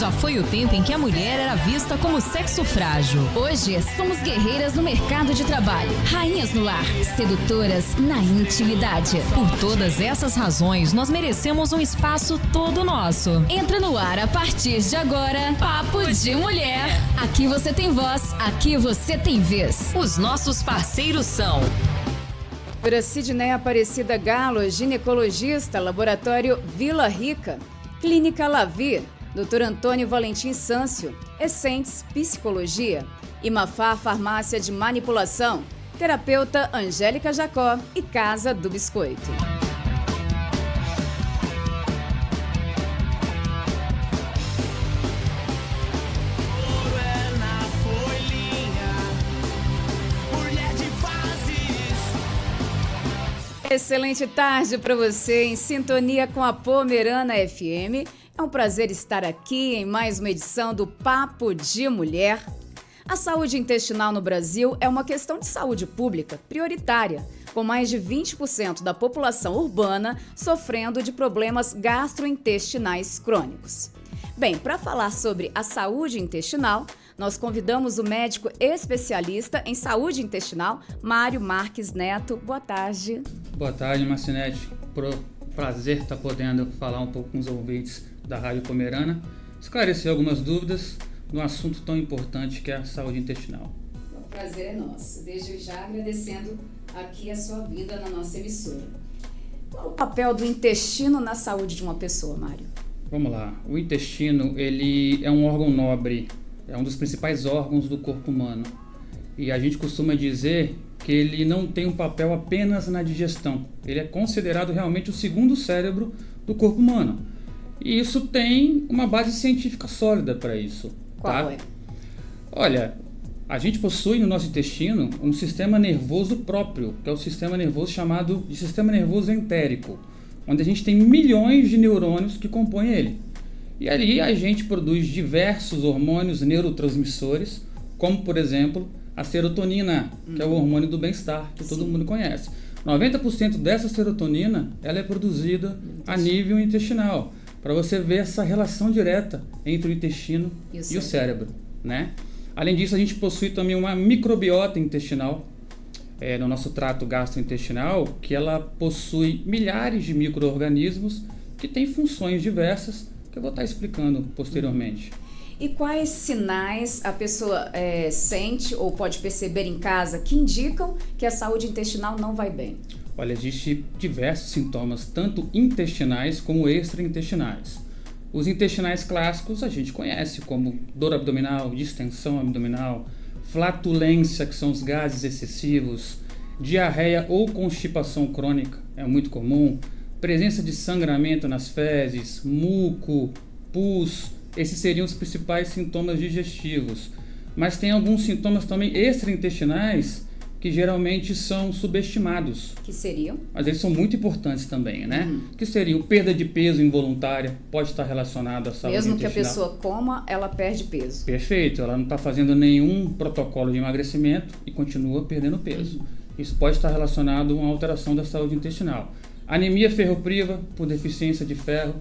Já foi o tempo em que a mulher era vista como sexo frágil. Hoje, somos guerreiras no mercado de trabalho, rainhas no lar, sedutoras na intimidade. Por todas essas razões, nós merecemos um espaço todo nosso. Entra no ar a partir de agora, Papo de Mulher. Aqui você tem voz, aqui você tem vez. Os nossos parceiros são... Doutora Sidneia Aparecida Galo, ginecologista, Laboratório Vila Rica, Clínica Lavi, Dr. Antônio Valentim Sâncio, Essentes Psicologia, Imafá Farmácia de Manipulação, Terapeuta Angélica Jacó e Casa do Biscoito. Excelente tarde para você, em sintonia com a Pomerana FM. É um prazer estar aqui em mais uma edição do Papo de Mulher. A saúde intestinal no Brasil é uma questão de saúde pública prioritária, com mais de 20% da população urbana sofrendo de problemas gastrointestinais crônicos. Bem, para falar sobre a saúde intestinal, nós convidamos o médico especialista em saúde intestinal, Mário Marques Neto. Boa tarde. Boa tarde, Marcinete. Prazer estar podendo falar um pouco com os ouvintes da Rádio Pomerana, esclarecer algumas dúvidas num assunto tão importante que é a saúde intestinal. O prazer é nosso. Desde já agradecendo aqui a sua vida na nossa emissora. Qual o papel do intestino na saúde de uma pessoa, Mário? Vamos lá. O intestino, ele é um órgão nobre, é um dos principais órgãos do corpo humano. E a gente costuma dizer que ele não tem um papel apenas na digestão. Ele é considerado realmente o segundo cérebro do corpo humano. E isso tem uma base científica sólida para isso. Qual é? Olha, a gente possui no nosso intestino um sistema nervoso próprio, que é o sistema nervoso chamado de sistema nervoso entérico, onde a gente tem milhões de neurônios que compõem ele. E ali a gente produz diversos hormônios neurotransmissores, como por exemplo a serotonina, que é o hormônio do bem-estar, que todo mundo conhece. 90% dessa serotonina ela é produzida a nível intestinal, para você ver essa relação direta entre o intestino e o cérebro, né? Além disso, a gente possui também uma microbiota intestinal, no nosso trato gastrointestinal, que ela possui milhares de micro-organismos que têm funções diversas, que eu vou estar explicando posteriormente. E quais sinais a pessoa sente ou pode perceber em casa que indicam que a saúde intestinal não vai bem? Olha, existem diversos sintomas, tanto intestinais como extraintestinais. Os intestinais clássicos a gente conhece como dor abdominal, distensão abdominal, flatulência, que são os gases excessivos, diarreia ou constipação crônica, é muito comum, presença de sangramento nas fezes, muco, pus. Esses seriam os principais sintomas digestivos. Mas tem alguns sintomas também extraintestinais que geralmente são subestimados. Que seriam? Mas eles são muito importantes também, né? Que seriam perda de peso involuntária, pode estar relacionado à saúde intestinal. Mesmo que a pessoa coma, ela perde peso. Perfeito, ela não está fazendo nenhum protocolo de emagrecimento e continua perdendo peso. Isso pode estar relacionado a uma alteração da saúde intestinal. Anemia ferropriva por deficiência de ferro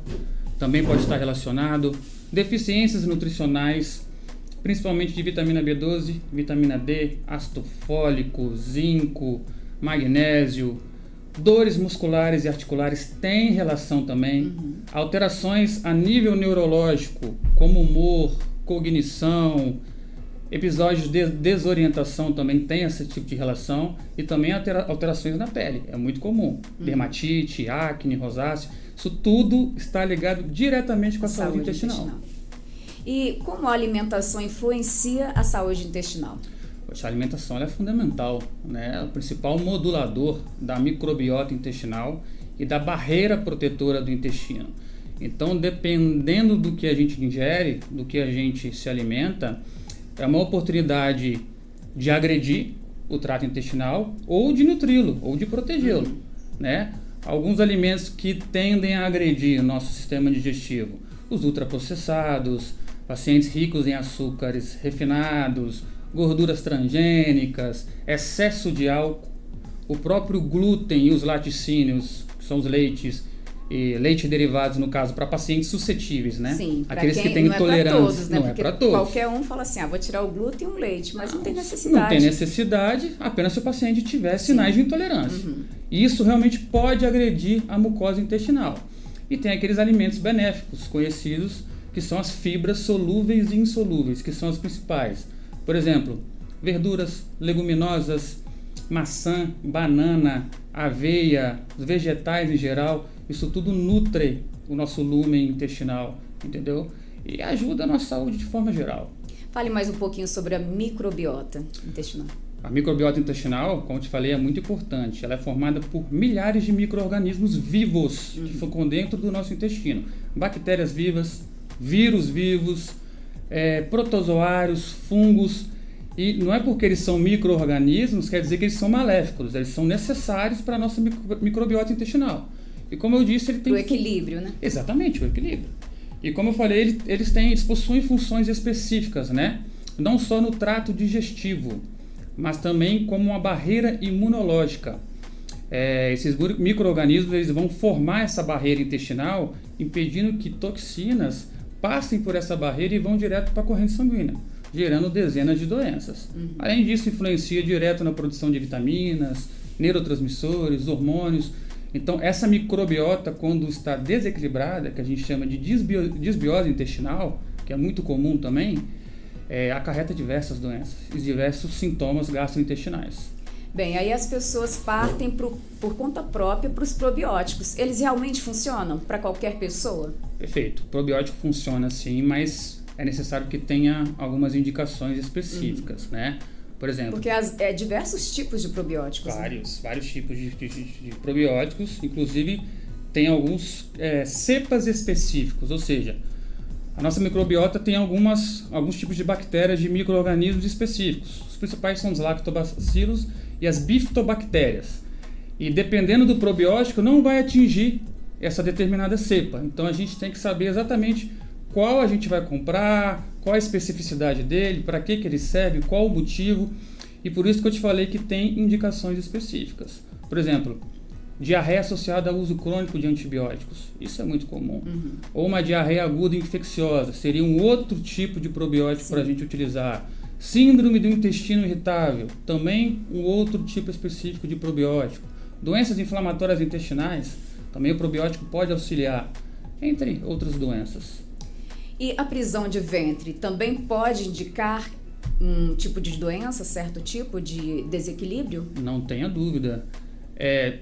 também pode estar relacionado. Deficiências nutricionais, principalmente de vitamina B12, vitamina D, ácido fólico, zinco, magnésio, dores musculares e articulares têm relação também. Alterações a nível neurológico, como humor, cognição, episódios de desorientação também têm esse tipo de relação, e também alterações na pele, é muito comum. Dermatite, acne, rosácea, isso tudo está ligado diretamente com a saúde intestinal. E como a alimentação influencia a saúde intestinal? A alimentação é fundamental, né? É o principal modulador da microbiota intestinal e da barreira protetora do intestino. Então, dependendo do que a gente ingere, do que a gente se alimenta, é uma oportunidade de agredir o trato intestinal ou de nutri-lo, ou de protegê-lo, né? Alguns alimentos que tendem a agredir o nosso sistema digestivo: os ultraprocessados, pacientes ricos em açúcares refinados, gorduras transgênicas, excesso de álcool, o próprio glúten e os laticínios, que são os leites, leite e derivados, no caso, para pacientes suscetíveis, né? Sim, aqueles que têm intolerância. Não é para todos, né? Não é para todos. Qualquer um fala assim, vou tirar o glúten e um leite, mas não tem necessidade. Não tem necessidade, apenas se o paciente tiver sinais de intolerância. E isso realmente pode agredir a mucosa intestinal. E tem aqueles alimentos benéficos, conhecidos, que são as fibras solúveis e insolúveis, que são as principais. Por exemplo, verduras, leguminosas, maçã, banana, aveia, os vegetais em geral, isso tudo nutre o nosso lúmen intestinal, entendeu? E ajuda a nossa saúde de forma geral. Fale mais um pouquinho sobre a microbiota intestinal. A microbiota intestinal, como eu te falei, é muito importante. Ela é formada por milhares de micro-organismos vivos que ficam dentro do nosso intestino. Bactérias vivas, vírus vivos, protozoários, fungos. E não é porque eles são micro-organismos, quer dizer que eles são maléficos. Eles são necessários para a nossa microbiota intestinal. E como eu disse, ele tem... O equilíbrio, né? Exatamente, o equilíbrio. E como eu falei, eles possuem funções específicas, né? Não só no trato digestivo, mas também como uma barreira imunológica. Esses micro-organismos eles vão formar essa barreira intestinal, impedindo que toxinas passem por essa barreira e vão direto para a corrente sanguínea, gerando dezenas de doenças. Além disso, influencia direto na produção de vitaminas, neurotransmissores, hormônios. Então, essa microbiota, quando está desequilibrada, que a gente chama de disbiose intestinal, que é muito comum também, acarreta diversas doenças e diversos sintomas gastrointestinais. Bem, aí as pessoas partem por conta própria para os probióticos. Eles realmente funcionam para qualquer pessoa? Perfeito. O probiótico funciona sim, mas é necessário que tenha algumas indicações específicas, né? Por exemplo... Porque diversos tipos de probióticos. Vários tipos de probióticos. Inclusive, tem alguns cepas específicos, ou seja, a nossa microbiota tem alguns tipos de bactérias, de micro-organismos específicos. Os principais são os lactobacilos e as bifidobactérias. E dependendo do probiótico, não vai atingir essa determinada cepa. Então, a gente tem que saber exatamente qual a gente vai comprar, qual a especificidade dele, para que ele serve, qual o motivo. E por isso que eu te falei que tem indicações específicas. Por exemplo, diarreia associada ao uso crônico de antibióticos. Isso é muito comum. Ou uma diarreia aguda infecciosa. Seria um outro tipo de probiótico para a gente utilizar. Síndrome do intestino irritável. Também um outro tipo específico de probiótico. Doenças inflamatórias intestinais. Também o probiótico pode auxiliar. Entre outras doenças. E a prisão de ventre também pode indicar um tipo de doença, certo tipo de desequilíbrio? Não tenha dúvida.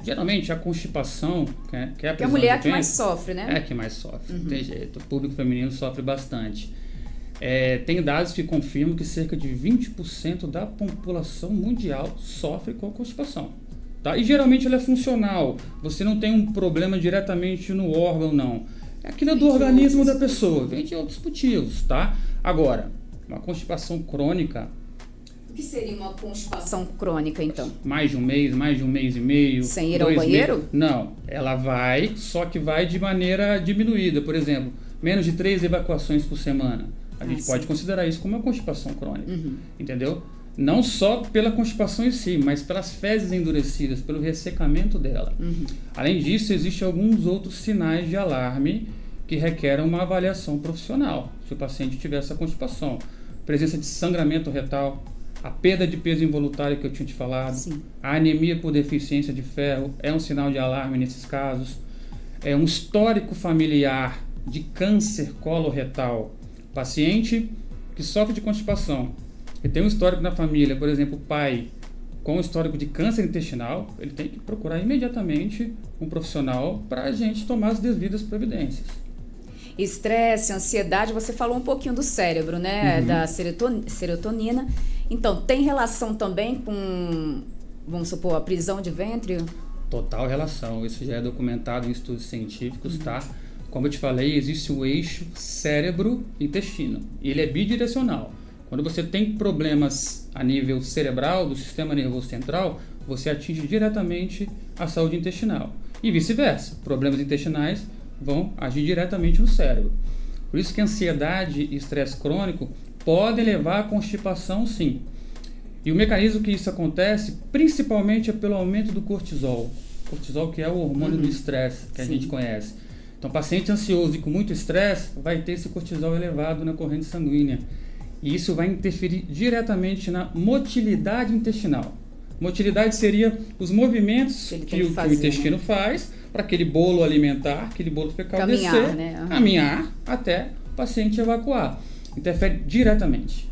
Geralmente a constipação, que é a prisão que é a mulher de que mais sofre, né? É que mais sofre, não tem jeito. O público feminino sofre bastante. Tem dados que confirmam que cerca de 20% da população mundial sofre com a constipação. Tá? E geralmente ela é funcional. Você não tem um problema diretamente no órgão, não. Aquilo é do organismo da pessoa, vem de outros motivos, tá? Agora, uma constipação crônica... O que seria uma constipação crônica, então? Mais de um mês e meio... Sem ir ao banheiro? Não, ela vai, só que vai de maneira diminuída. Por exemplo, menos de 3 evacuações por semana. A gente pode considerar isso como uma constipação crônica, entendeu? Não só pela constipação em si, mas pelas fezes endurecidas, pelo ressecamento dela. Além disso, existem alguns outros sinais de alarme que requerem uma avaliação profissional, se o paciente tiver essa constipação. Presença de sangramento retal, a perda de peso involuntário que eu tinha te falado, a anemia por deficiência de ferro é um sinal de alarme nesses casos, um histórico familiar de câncer coloretal. Paciente que sofre de constipação, e tem um histórico na família, por exemplo, o pai com histórico de câncer intestinal, ele tem que procurar imediatamente um profissional para a gente tomar as devidas providências. Estresse, ansiedade, você falou um pouquinho do cérebro, né? Da serotonina. Então, tem relação também com, vamos supor, a prisão de ventre? Total relação, isso já é documentado em estudos científicos, tá? Como eu te falei, existe o eixo cérebro-intestino, e ele é bidirecional. Quando você tem problemas a nível cerebral, do sistema nervoso central, você atinge diretamente a saúde intestinal. E vice-versa, problemas intestinais vão agir diretamente no cérebro. Por isso que ansiedade e estresse crônico podem levar à constipação, sim. E o mecanismo que isso acontece, principalmente, é pelo aumento do cortisol. Cortisol, que é o hormônio do estresse que a gente conhece. Então, paciente ansioso e com muito estresse vai ter esse cortisol elevado na corrente sanguínea. E isso vai interferir diretamente na motilidade intestinal. Motilidade seria os movimentos que o intestino faz para aquele bolo alimentar, aquele bolo fecal descer, caminhar até o paciente evacuar. Interfere diretamente.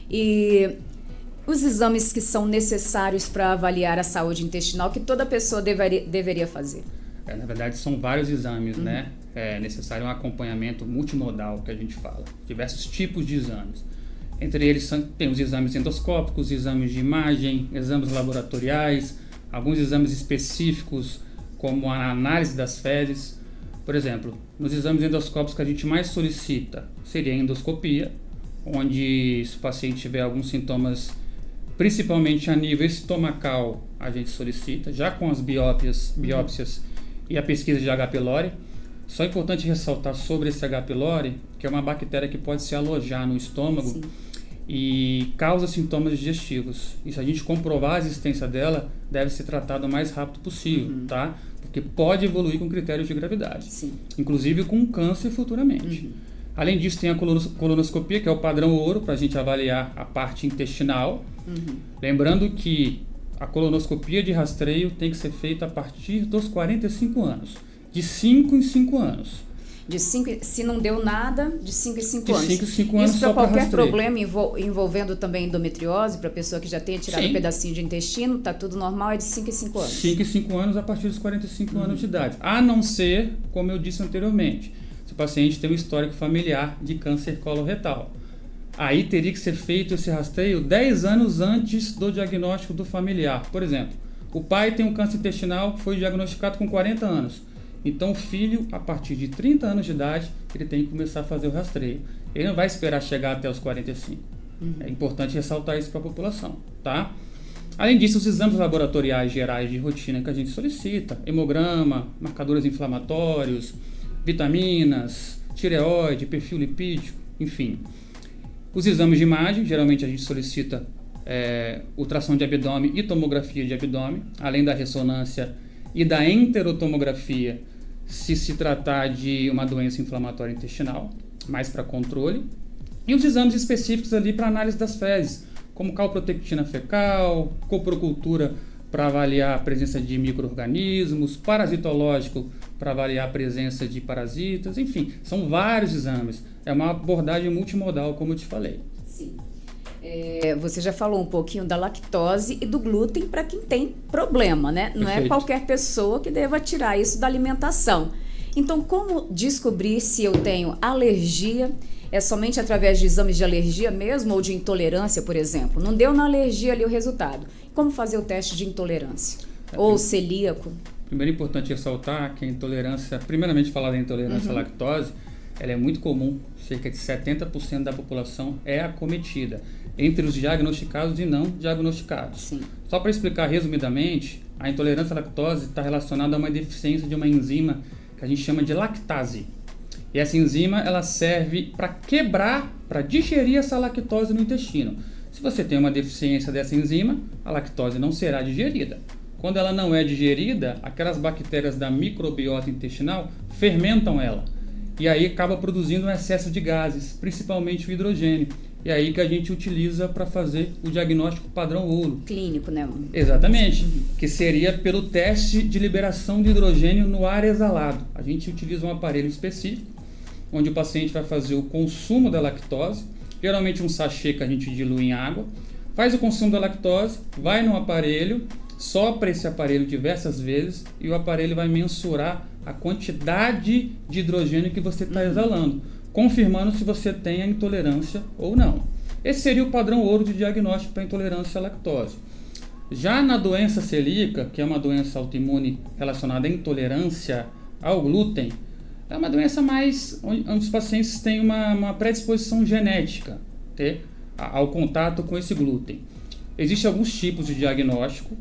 E os exames que são necessários para avaliar a saúde intestinal que toda pessoa deveria fazer? Na verdade, são vários exames, né? É necessário um acompanhamento multimodal, que a gente fala. Diversos tipos de exames. Entre eles tem os exames endoscópicos, exames de imagem, exames laboratoriais, alguns exames específicos, como a análise das fezes. Por exemplo, nos exames endoscópicos que a gente mais solicita seria a endoscopia, onde se o paciente tiver alguns sintomas, principalmente a nível estomacal, a gente solicita, já com as biópsias e a pesquisa de H. pylori. Só é importante ressaltar sobre esse H. pylori, que é uma bactéria que pode se alojar no estômago e causa sintomas digestivos. E se a gente comprovar a existência dela, deve ser tratado o mais rápido possível, tá? Porque pode evoluir com critérios de gravidade, inclusive com câncer futuramente. Além disso, tem a colonoscopia, que é o padrão ouro para a gente avaliar a parte intestinal. Lembrando que a colonoscopia de rastreio tem que ser feita a partir dos 45 anos. De 5 em 5 anos. Se não deu nada, de 5 em 5 anos. De 5 em 5 anos. Isso para qualquer problema envolvendo também endometriose, para a pessoa que já tenha tirado um pedacinho de intestino, tá tudo normal, é de 5 em 5 anos. 5 em 5 anos a partir dos 45 anos de idade. A não ser, como eu disse anteriormente, se o paciente tem um histórico familiar de câncer coloretal. Aí teria que ser feito esse rastreio 10 anos antes do diagnóstico do familiar. Por exemplo, o pai tem um câncer intestinal que foi diagnosticado com 40 anos. Então o filho, a partir de 30 anos de idade, ele tem que começar a fazer o rastreio. Ele não vai esperar chegar até os 45. É importante ressaltar isso para a população, tá? Além disso, os exames laboratoriais gerais de rotina que a gente solicita, hemograma, marcadores inflamatórios, vitaminas, tireoide, perfil lipídico, enfim. Os exames de imagem, geralmente a gente solicita ultrassom de abdômen e tomografia de abdômen, além da ressonância e da enterotomografia, se tratar de uma doença inflamatória intestinal, mais para controle. E os exames específicos ali para análise das fezes, como calprotectina fecal, coprocultura para avaliar a presença de micro-organismos, parasitológico para avaliar a presença de parasitas, enfim, são vários exames. É uma abordagem multimodal, como eu te falei. Sim. Você já falou um pouquinho da lactose e do glúten para quem tem problema, né? Não é qualquer pessoa que deva tirar isso da alimentação. Então, como descobrir se eu tenho alergia? É somente através de exames de alergia mesmo ou de intolerância, por exemplo? Não deu na alergia ali o resultado. Como fazer o teste de intolerância? Ou celíaco? Primeiro é importante ressaltar que a intolerância, primeiramente falar da intolerância à lactose, ela é muito comum, cerca de 70% da população é acometida, entre os diagnosticados e não diagnosticados. Sim. Só para explicar resumidamente, a intolerância à lactose está relacionada a uma deficiência de uma enzima que a gente chama de lactase. E essa enzima ela serve para quebrar, para digerir essa lactose no intestino. Se você tem uma deficiência dessa enzima, a lactose não será digerida. Quando ela não é digerida, aquelas bactérias da microbiota intestinal fermentam ela. E aí acaba produzindo um excesso de gases, principalmente o hidrogênio. E aí que a gente utiliza para fazer o diagnóstico padrão ouro. Clínico, né? Exatamente, que seria pelo teste de liberação de hidrogênio no ar exalado. A gente utiliza um aparelho específico, onde o paciente vai fazer o consumo da lactose, geralmente um sachê que a gente dilui em água, faz o consumo da lactose, vai no aparelho, sopra esse aparelho diversas vezes e o aparelho vai mensurar a quantidade de hidrogênio que você está exalando, confirmando se você tem a intolerância ou não. Esse seria o padrão ouro de diagnóstico para intolerância à lactose. Já na doença celíaca, que é uma doença autoimune relacionada à intolerância ao glúten, é uma doença mais onde os pacientes têm uma predisposição genética ao contato com esse glúten. Existem alguns tipos de diagnóstico.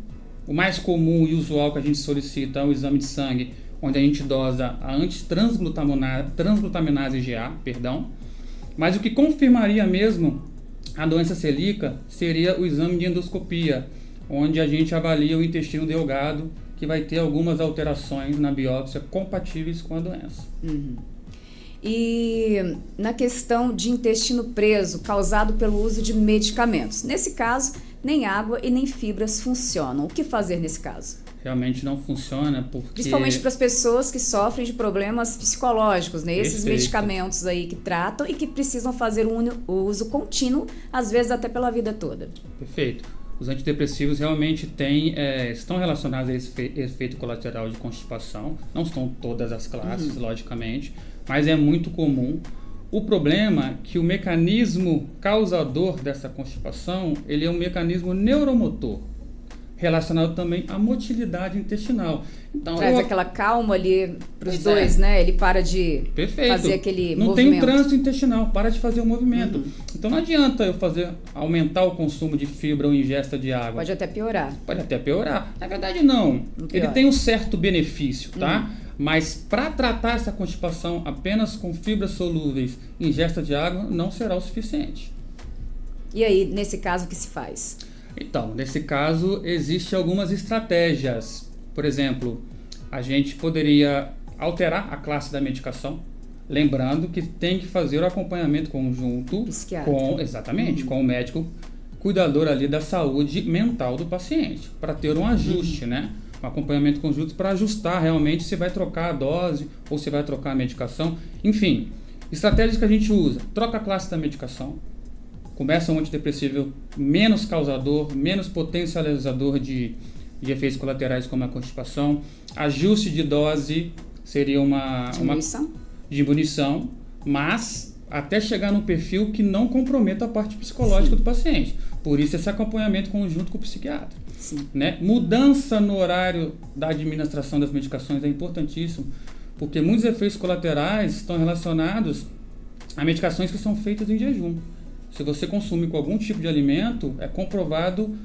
O mais comum e usual que a gente solicita é o exame de sangue, onde a gente dosa a antitransglutaminase GA, mas o que confirmaria mesmo a doença celíaca seria o exame de endoscopia, onde a gente avalia o intestino delgado, que vai ter algumas alterações na biópsia compatíveis com a doença. E na questão de intestino preso causado pelo uso de medicamentos, nesse caso, nem água e nem fibras funcionam. O que fazer nesse caso? Realmente não funciona porque... Principalmente para as pessoas que sofrem de problemas psicológicos, né? Esses Perfeito. medicamentos aí que tratam e que precisam fazer o uso contínuo, às vezes até pela vida toda. Perfeito. Os antidepressivos realmente estão relacionados a esse efeito colateral de constipação. Não estão todas as classes, logicamente, mas é muito comum. O problema é que o mecanismo causador dessa constipação, ele é um mecanismo neuromotor, relacionado também à motilidade intestinal. Então, traz aquela calma ali para os dois, né? Ele para de fazer aquele não movimento. Não tem um trânsito intestinal, para de fazer o movimento. Então não adianta eu aumentar o consumo de fibra ou ingesta de água. Pode até piorar. Pode até piorar. Na verdade não. Ele tem um certo benefício, tá? Mas para tratar essa constipação apenas com fibras solúveis e ingesta de água não será o suficiente. E aí, nesse caso, o que se faz? Então, nesse caso, existem algumas estratégias. Por exemplo, a gente poderia alterar a classe da medicação, lembrando que tem que fazer o acompanhamento conjunto com o médico cuidador ali da saúde mental do paciente, para ter um ajuste, né? Um acompanhamento conjunto para ajustar realmente se vai trocar a dose ou se vai trocar a medicação. Enfim, estratégias que a gente usa: troca a classe da medicação, começa um antidepressivo menos causador, menos potencializador de efeitos colaterais como a constipação. Ajuste de dose seria uma diminuição, mas até chegar no perfil que não comprometa a parte psicológica do paciente. Por isso esse acompanhamento conjunto com o psiquiatra. Né? Mudança no horário da administração das medicações é importantíssimo, porque muitos efeitos colaterais estão relacionados a medicações que são feitas em jejum. Se você consumir com algum tipo de alimento, é comprovado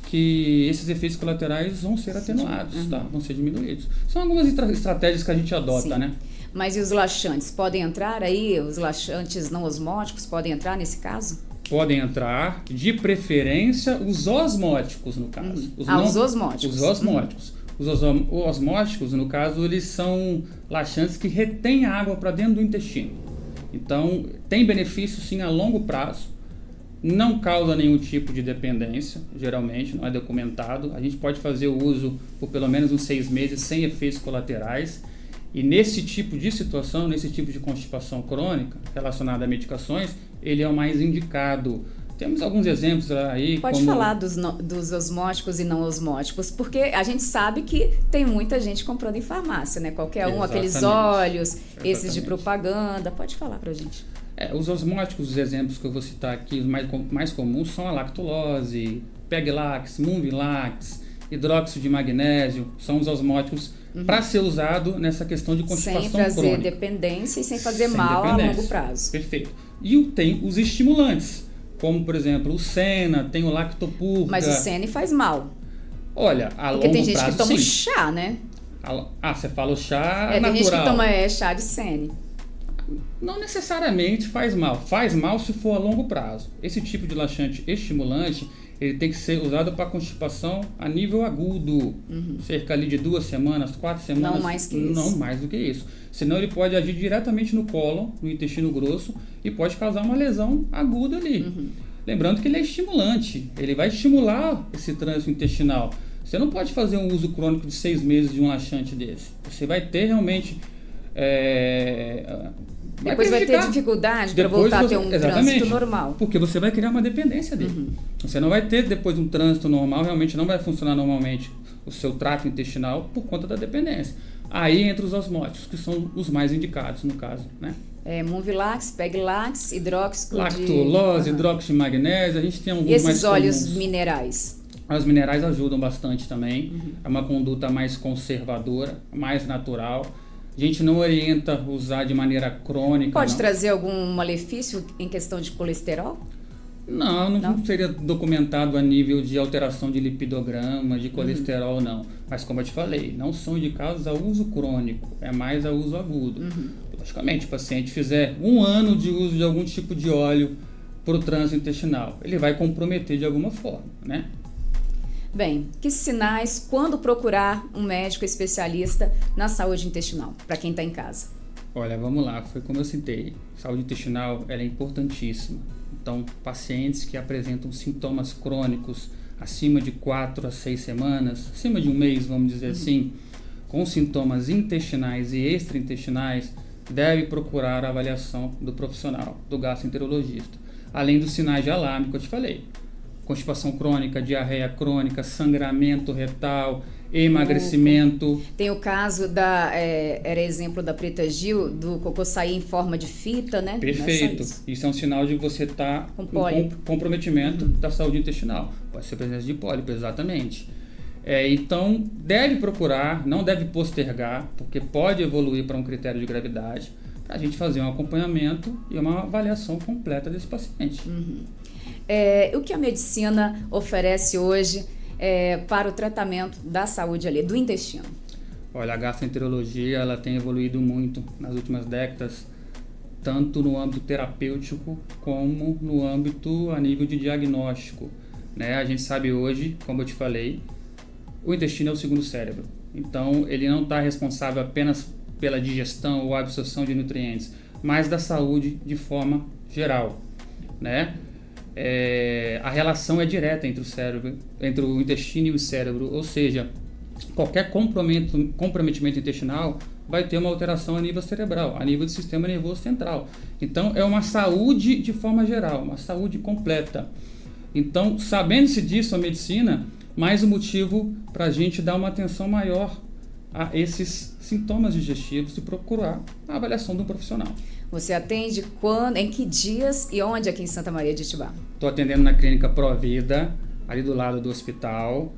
que esses efeitos colaterais vão ser atenuados, tá? Vão ser diminuídos. São algumas estratégias que a gente adota, né? Mas e os laxantes? Podem entrar aí? Os laxantes não osmóticos podem entrar nesse caso? Podem entrar, de preferência, os osmóticos, no caso. Os osmóticos. Os osmóticos. Os osmóticos, no caso, eles são laxantes que retêm a água para dentro do intestino. Então, tem benefício, sim, a longo prazo. Não causa nenhum tipo de dependência, geralmente, não é documentado. A gente pode fazer o uso por pelo menos uns 6 meses sem efeitos colaterais. E nesse tipo de situação, nesse tipo de constipação crônica relacionada a medicações, ele é o mais indicado. Temos alguns exemplos aí. Pode falar dos osmóticos e não osmóticos, porque a gente sabe que tem muita gente comprando em farmácia, né? Qualquer um, aqueles óleos, esses de propaganda. Pode falar pra gente. Os osmóticos, os exemplos que eu vou citar aqui, os mais comuns são a lactulose, Peglax, Movalax, hidróxido de magnésio, são os osmóticos para ser usado nessa questão de constipação crônica. Sem trazer dependência e sem fazer mal a longo prazo. Perfeito. E tem os estimulantes, como por exemplo o Sena, tem o Lactopurga. Mas o Sena faz mal. Olha, a longo prazo, porque tem gente que toma o chá, né? Você fala o chá natural. Tem gente que toma chá de Sene. Não necessariamente faz mal. Faz mal se for a longo prazo. Esse tipo de laxante estimulante, ele tem que ser usado para constipação a nível agudo. Cerca ali de 2 semanas, 4 semanas. Não mais que isso. Não mais do que isso. Senão ele pode agir diretamente no cólon, no intestino grosso, e pode causar uma lesão aguda ali. Lembrando que ele é estimulante. Ele vai estimular esse trânsito intestinal. Você não pode fazer um uso crônico de 6 meses de um laxante desse. Você vai ter realmente... Depois vai ter dificuldade para voltar a ter um trânsito normal. Porque você vai criar uma dependência dele. Você não vai ter depois um trânsito normal, realmente não vai funcionar normalmente o seu trato intestinal por conta da dependência. Aí entra os osmóticos, que são os mais indicados no caso, né? Movalax, Peglax, hidróxido lactulose, hidróxido de magnésio, a gente tem alguns mais comuns. E esses óleos minerais? Os minerais ajudam bastante também. É uma conduta mais conservadora, mais natural. A gente não orienta usar de maneira crônica. Pode trazer algum malefício em questão de colesterol? Não seria documentado a nível de alteração de lipidograma, de colesterol, não. Mas como eu te falei, não são indicados a uso crônico, é mais a uso agudo. Logicamente, o paciente fizer 1 ano de uso de algum tipo de óleo para o trânsito intestinal, ele vai comprometer de alguma forma, né? Bem, que sinais, quando procurar um médico especialista na saúde intestinal, para quem está em casa? Olha, vamos lá, foi como eu citei, saúde intestinal ela é importantíssima. Então, pacientes que apresentam sintomas crônicos acima de 4 a 6 semanas, acima de um mês, vamos dizer assim, com sintomas intestinais e extraintestinais, deve procurar a avaliação do profissional, do gastroenterologista. Além dos sinais de alarme que eu te falei. Constipação crônica, diarreia crônica, sangramento retal, emagrecimento. Tem o caso era exemplo da Preta Gil, do cocô sair em forma de fita, né? Perfeito. Isso é um sinal de você estar com comprometimento da saúde intestinal. Pode ser presença de pólipo, exatamente. Então, deve procurar, não deve postergar, porque pode evoluir para um critério de gravidade, para a gente fazer um acompanhamento e uma avaliação completa desse paciente. O que a medicina oferece hoje para o tratamento da saúde ali, do intestino? Olha, a gastroenterologia ela tem evoluído muito nas últimas décadas, tanto no âmbito terapêutico como no âmbito a nível de diagnóstico, né? A gente sabe hoje, como eu te falei, o intestino é o segundo cérebro. Então, ele não está responsável apenas pela digestão ou absorção de nutrientes, mas da saúde de forma geral, né? A relação é direta entre o intestino e o cérebro, ou seja, qualquer comprometimento intestinal vai ter uma alteração a nível cerebral, a nível do sistema nervoso central. Então, é uma saúde de forma geral, uma saúde completa. Então, sabendo-se disso, a medicina, mais um motivo para a gente dar uma atenção maior a esses sintomas digestivos e procurar a avaliação de um profissional. Você atende quando, em que dias e onde aqui em Santa Maria de Itibá? Estou atendendo na clínica Provida, ali do lado do hospital.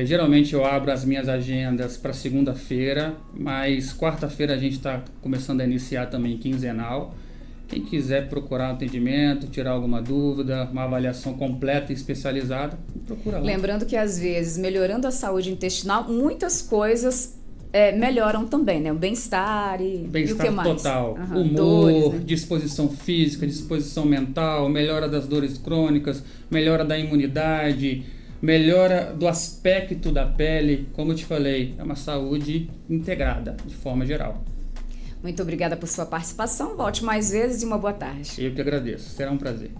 Geralmente eu abro as minhas agendas para segunda-feira, mas quarta-feira a gente está começando a iniciar também quinzenal. Quem quiser procurar um atendimento, tirar alguma dúvida, uma avaliação completa e especializada, procura lá. Lembrando que às vezes, melhorando a saúde intestinal, muitas coisas melhoram também, né? O bem-estar e o que mais? Total. Humor, dores, né? Disposição física, disposição mental, melhora das dores crônicas, melhora da imunidade, melhora do aspecto da pele. Como eu te falei, é uma saúde integrada, de forma geral. Muito obrigada por sua participação. Volte mais vezes e uma boa tarde. Eu que agradeço. Será um prazer.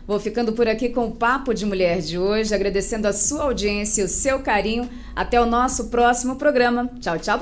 Vou ficando por aqui com o Papo de Mulher de hoje, agradecendo a sua audiência e o seu carinho. Até o nosso próximo programa. Tchau, tchau.